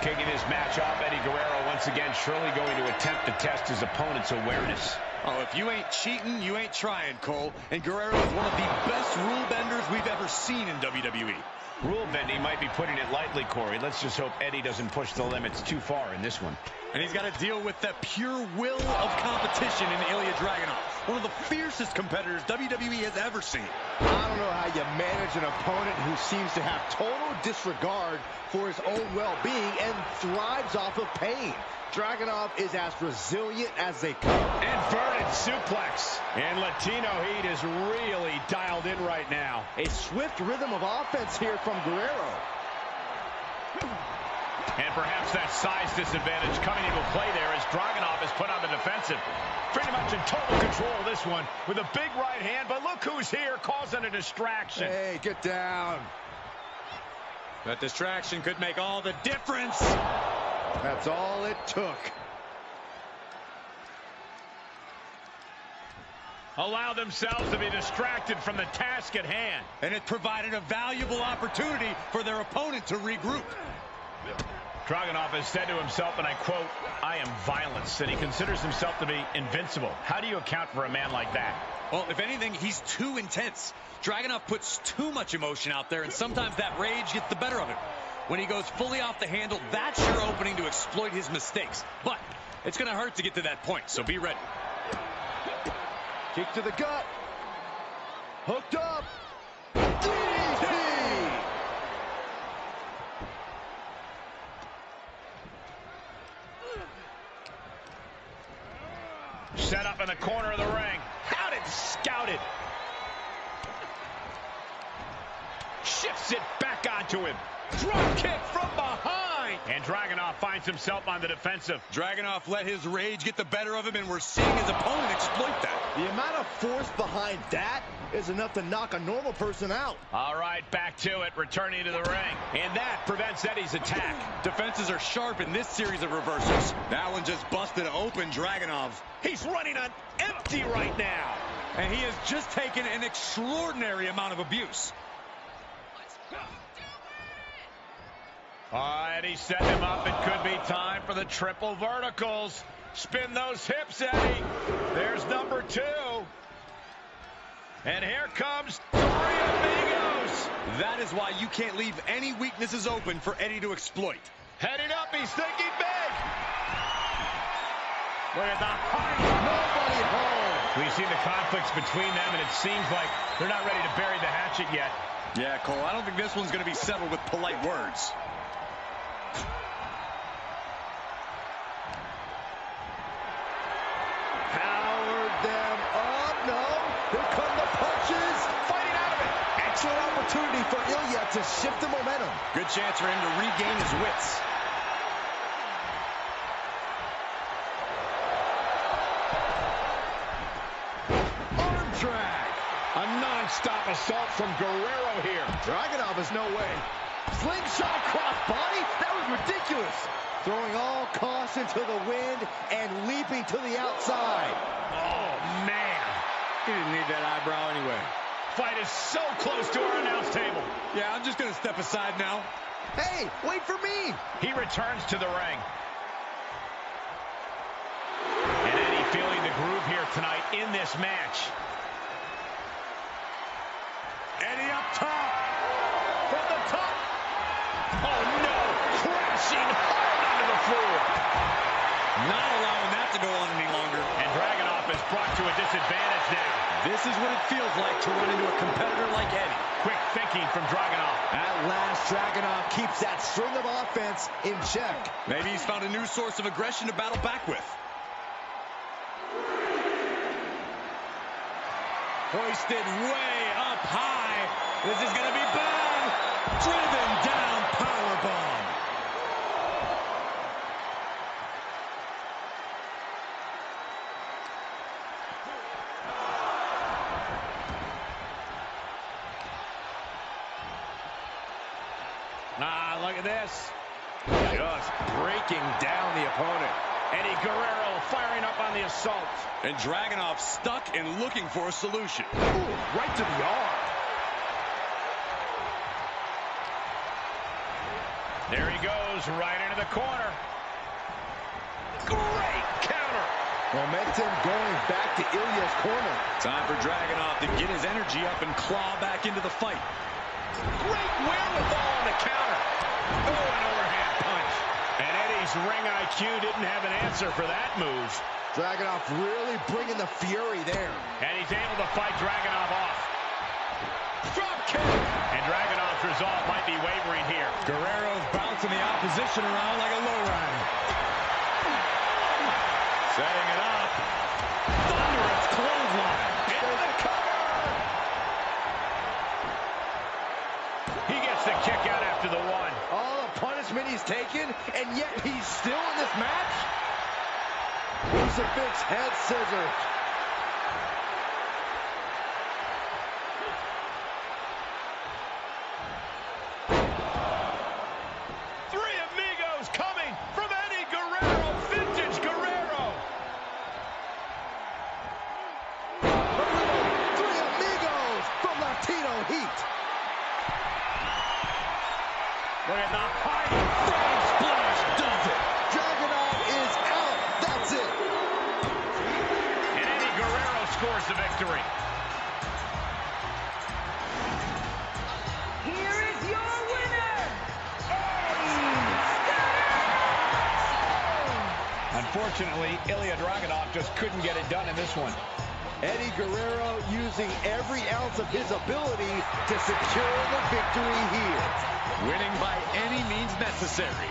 Kicking this match off, Eddie Guerrero once again surely going to attempt to test his opponent's awareness. Oh, if you ain't cheating, you ain't trying, Cole. And Guerrero is one of the best rule benders we've ever seen in WWE. Rule bending might be putting it lightly, Corey. Let's just hope Eddie doesn't push the limits too far in this one. And he's got to deal with the pure will of competition in Ilja Dragunov, one of the fiercest competitors WWE has ever seen. I don't know how you manage an opponent who seems to have total disregard for his own well-being and thrives off of pain. Dragunov is as resilient as they come. Inverted suplex. And Latino Heat is really dialed in right now. A swift rhythm of offense here from Guerrero. And perhaps that size disadvantage coming into play there as Dragunov is put on the defensive. Pretty much in total control of this one with a big right hand, but look who's here causing a distraction. Hey, get down. That distraction could make all the difference. That's all it took. Allow themselves to be distracted from the task at hand. And it provided a valuable opportunity for their opponent to regroup. Dragunov has said to himself, and I quote, "I am violence," and he considers himself to be invincible. How do you account for a man like that? Well, if anything, he's too intense. Dragunov puts too much emotion out there, and sometimes that rage gets the better of him. When he goes fully off the handle, that's your opening to exploit his mistakes. But it's going to hurt to get to that point, so be ready. Kick to the gut. Hooked up. DDT. Set up in the corner of the ring. Out and scouted. Shifts it back onto him. Drop kick from behind. And Dragunov finds himself on the defensive. Dragunov let his rage get the better of him, and we're seeing his opponent exploit that. The amount of force behind that is enough to knock a normal person out. All right, back to it, returning to the ring. And that prevents Eddie's attack. Defenses are sharp in this series of reversals. That one just busted open Dragunov. He's running on empty right now. And he has just taken an extraordinary amount of abuse. Eddie set him up. It could be time for the triple verticals. Spin those hips, Eddie. There's number 2. And here comes 3 amigos. That is why you can't leave any weaknesses open for Eddie to exploit. Heading up, he's thinking big. Look at the height. Nobody home. We've seen the conflicts between them, and it seems like they're not ready to bury the hatchet yet. Yeah, Cole, I don't think this one's going to be settled with polite words. Powered them up. No. Here come the punches. Fighting out of it. Excellent opportunity for Ilja to shift the momentum. Good chance for him to regain his wits. Arm drag. A non-stop assault from Guerrero here. Dragunov is no way. Slingshot cross body? That was ridiculous. Throwing all caution to the wind and leaping to the outside. Oh, man. He didn't need that eyebrow anyway. Fight is so close to our announce table. Yeah, I'm just going to step aside now. Hey, wait for me. He returns to the ring. And Eddie feeling the groove here tonight in this match. Eddie up top. From the top. Oh, no. Crashing hard onto the floor. Not allowing that to go on any longer. And Dragunov is brought to a disadvantage now. This is what it feels like to run into a competitor like Eddie. Quick thinking from Dragunov. At last, Dragunov keeps that string of offense in check. Maybe he's found a new source of aggression to battle back with. Hoisted way up high. This is going to be bad. Driven down, powerbomb. Look at this. Just breaking down the opponent. Eddie Guerrero firing up on the assault. And Dragunov stuck and looking for a solution. Ooh, right to the arm. There he goes, right into the corner. Great counter. Momentum going back to Ilja's corner. Time for Dragunov to get his energy up and claw back into the fight. Great wherewithal on the counter. Oh, an overhand punch. And Eddie's ring IQ didn't have an answer for that move. Dragunov really bringing the fury there. And he's able to fight Dragunov off. Drop kick. And Dragunov's resolve might be wavering here. Guerrero's bouncing the opposition around like a lowrider. Setting it up. Thunderous clothesline. Into the cover. He gets the kick out after the one. All the punishment he's taken, and yet he's still in this match? Crucifix head scissors. Three amigos coming from Eddie Guerrero. Vintage Guerrero. Three amigos from Latino Heat. Look at the high frog splash. Does it. Dragunov is out. That's it. And Eddie Guerrero scores the victory. Here is your winner, Unfortunately, Ilja Dragunov just couldn't get it done in this one. Eddie Guerrero using every ounce of his ability to secure the victory here. Winning by any means necessary.